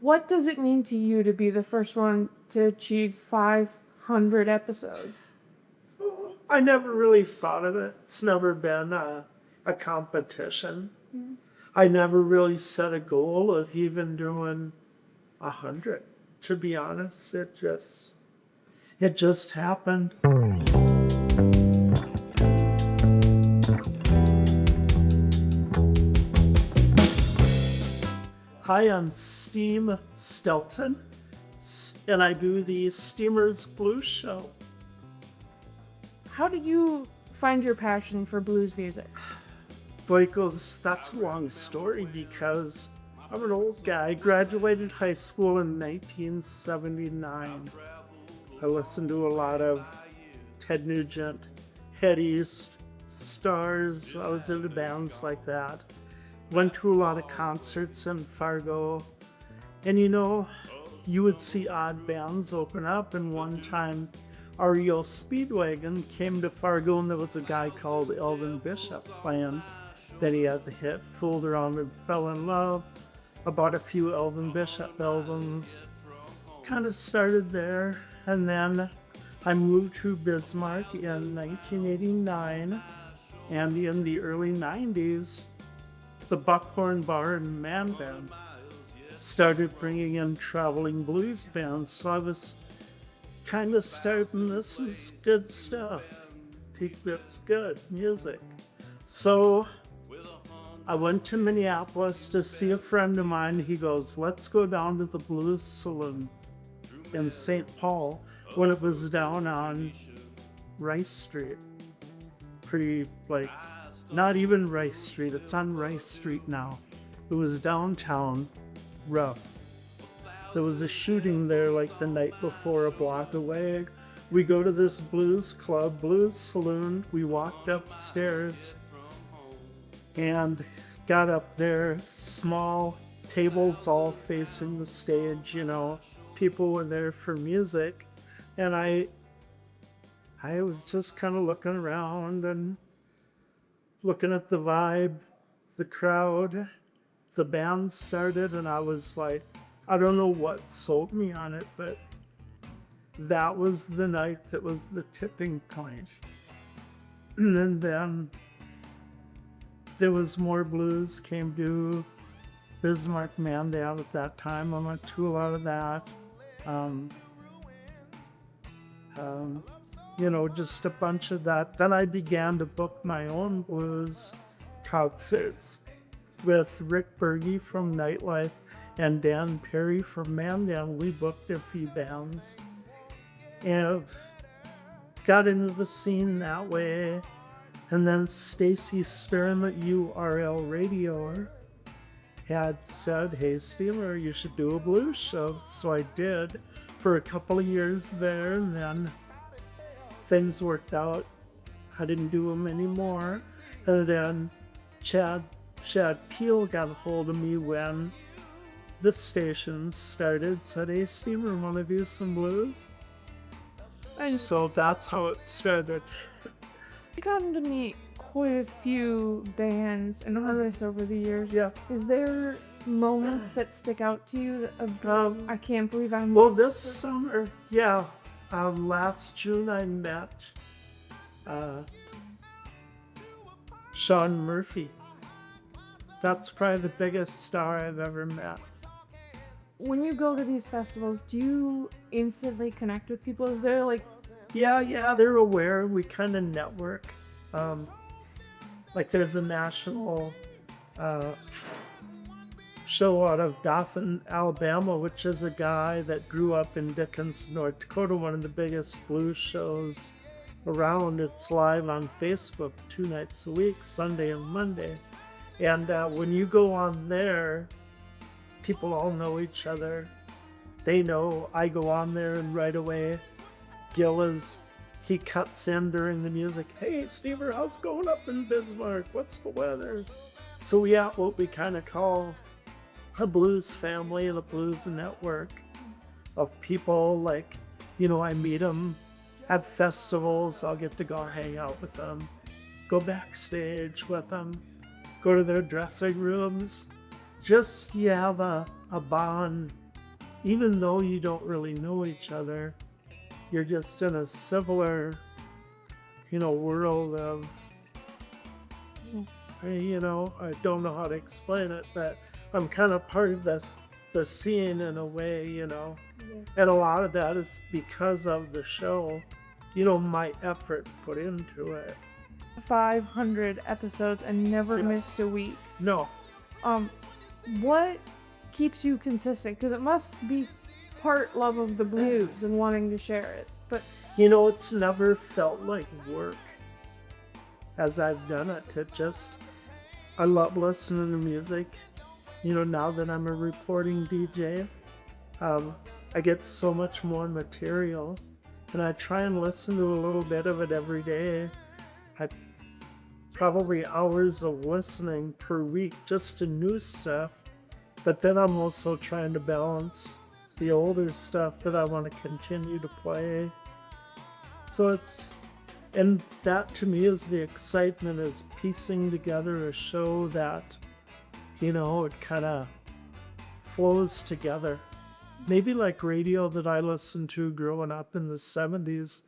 What does it mean to you to be the first one to achieve 500 episodes? I never really thought of it. It's never been a competition. Mm-hmm. I never really set a goal of even doing 100. To be honest, it just happened. Hi, I'm Steam Stelton, and I do the Steamers Blues Show. How did you find your passion for blues music? Boy, that's a long story because I'm an old guy. I graduated high school in 1979. I listened to a lot of Ted Nugent, Head East, Stars. I was into bands like that. Went to a lot of concerts in Fargo. And you would see odd bands open up. And one time, REO Speedwagon came to Fargo, and there was a guy called Elvin Bishop playing. Then he had the hit Fooled Around and Fell in Love. I bought a few Elvin Bishop albums. Kind of started there. And then I moved to Bismarck in 1989. And in the early 90s, the Buckhorn Bar and Man Band started bringing in traveling blues bands. So I was kind of starting, this is good stuff. It's good music. So I went to Minneapolis to see a friend of mine. He goes, let's go down to the Blues Saloon in St. Paul when it was down on Rice Street. Pretty, not even Rice Street. It's on Rice Street now. It was downtown, rough. There was a shooting there the night before, a block away. We go to this blues club, Blues Saloon. We walked upstairs and got up there. Small tables all facing the stage, People were there for music. And I was just kind of looking around and looking at the vibe, the crowd. The band started, and I was like, I don't know what sold me on it, but that was the night that was the tipping point. And then there was more blues, came to Bismarck Mandan at that time. I went to a lot of that. Just a bunch of that. Then I began to book my own blues concerts with Rick Berge from Nightlife and Dan Perry from Mandan. We booked a few bands and got into the scene that way. And then Stacy Stern at URL Radio had said, hey, Steamer, you should do a blues show. So I did for a couple of years there, and then things worked out. I didn't do them anymore. And then Chad Peel got a hold of me when this station started, said, hey, Steamer, want to do some blues? And so that's how it started. You've gotten to meet quite a few bands and artists over the years. Yeah. Is there moments that stick out to you I can't believe I'm... Well, this summer, yeah. Last June I met Sean Murphy. That's probably the biggest star I've ever met. When you go to these festivals, do you instantly connect with people? Is there Yeah, they're aware. We kind of network. There's a national show out of Dothan, Alabama, which is a guy that grew up in Dickens, North Dakota, one of the biggest blues shows around. It's live on Facebook 2 nights a week, Sunday and Monday. And when you go on there, people all know each other. They know I go on there, and right away, he cuts in during the music. Hey, Stever, how's it going up in Bismarck? What's the weather? So we have what we kind of call a blues family, the blues network of people. I meet them at festivals. I'll get to go hang out with them, go backstage with them, go to their dressing rooms, just you have a bond, even though you don't really know each other. You're just in a similar, world of, I don't know how to explain it, but I'm kind of part of the scene in a way, Yeah. and a lot of that is because of the show, my effort put into it. 500 episodes and never Yes. missed a week. No, What keeps you consistent? Because it must be part love of the blues and wanting to share it. But it's never felt like work as I've done it. I love listening to music. Now that I'm a reporting DJ, I get so much more material, and I try and listen to a little bit of it every day. Probably hours of listening per week just to new stuff, but then I'm also trying to balance the older stuff that I want to continue to play. So and that to me is the excitement, is piecing together a show that, it kind of flows together. Maybe like radio that I listened to growing up in the 70s.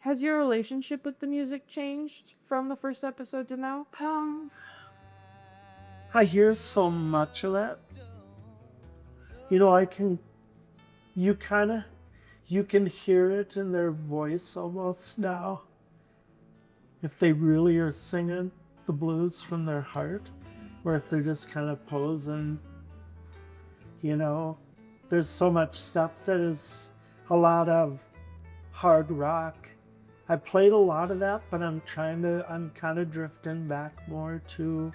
has your relationship with the music changed from the first episode to now? I hear so much of that. You can hear it in their voice almost now. If they really are singing the blues from their heart, or if they're just kind of posing, there's so much stuff that is a lot of hard rock. I played a lot of that, but I'm kind of drifting back more to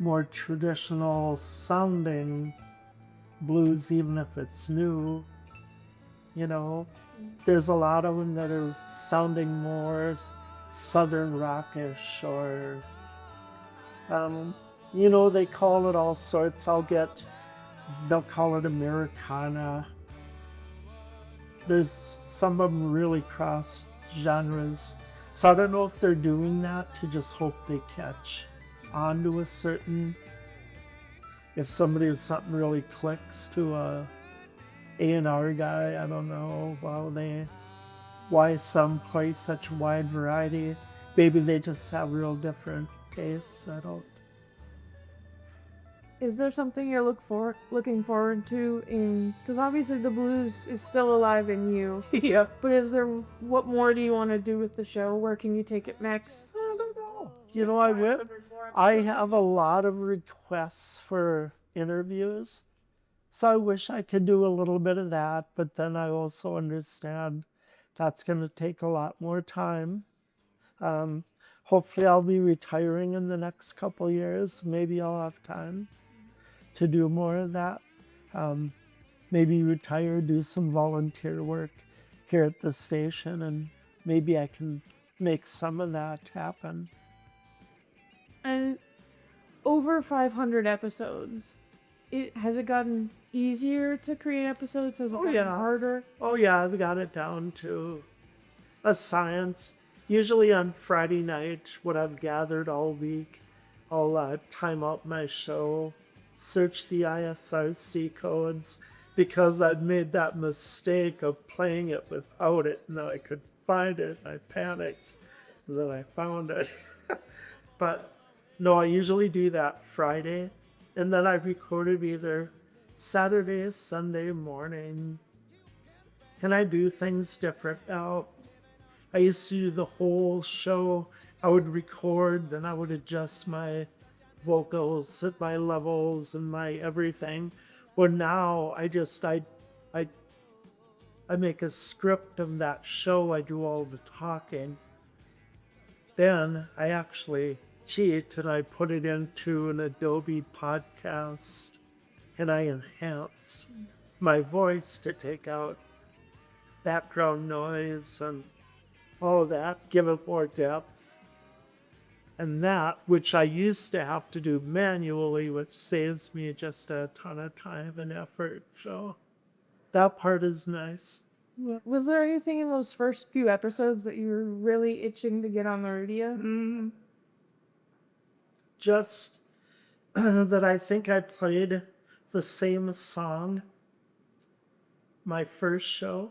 more traditional sounding blues, even if it's new. There's a lot of them that are sounding more southern rockish, or they call it all sorts. They'll call it Americana. There's some of them really cross genres, so I don't know if they're doing that to just hope they catch on to if something really clicks to a A&R guy. I don't know why some play such a wide variety. Maybe they just have real different tastes. I don't. Is there something you're looking forward to because obviously the blues is still alive in you, Yeah. but what more do you want to do with the show? Where can you take it next? I don't know. I have a lot of requests for interviews, so I wish I could do a little bit of that, but then I also understand that's going to take a lot more time. Hopefully I'll be retiring in the next couple years. Maybe I'll have time to do more of that. Maybe retire, do some volunteer work here at the station, and maybe I can make some of that happen. And over 500 episodes, has it gotten easier to create episodes? Has it gotten harder? Oh yeah, I've got it down to a science. Usually on Friday night, what I've gathered all week, I'll time out my show, search the ISRC codes, because I'd made that mistake of playing it without it, and then I could find it. I panicked, and then I found it. But no, I usually do that Friday, and then I record it either Saturday, Sunday morning. And I do things different now. I used to do the whole show. I would record, then I would adjust my vocals at my levels and my everything. Well, now I make a script of that show. I do all the talking. Then I actually cheat and I put it into an Adobe podcast, and I enhance my voice to take out background noise and all of that, give it more depth. And that, which I used to have to do manually, which saves me just a ton of time and effort. So that part is nice. Was there anything in those first few episodes that you were really itching to get on the radio? Just that I think I played the same song my first show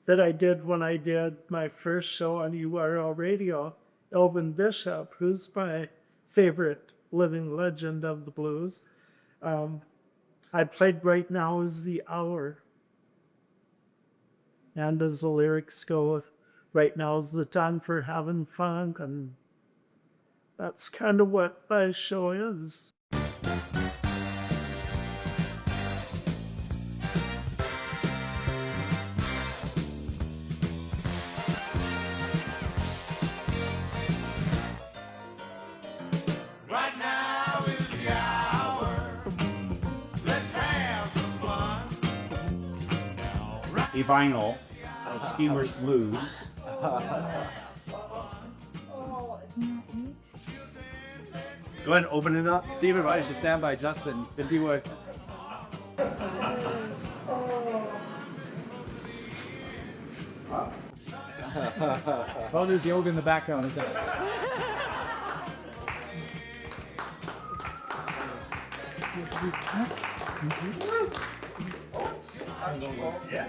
that I did when I did my first show on URL radio. Elvin Bishop, who's my favorite living legend of the blues, I played Right Now Is the Hour. And as the lyrics go, right now is the time for having fun, and that's kind of what my show is. Right now is the hour. Let's have some fun. A vinyl of Steamer's Blues. Go ahead and open it up. Steven, why don't you stand by Justin? If you would. Oh, there's yoga in the background, isn't it? Yeah.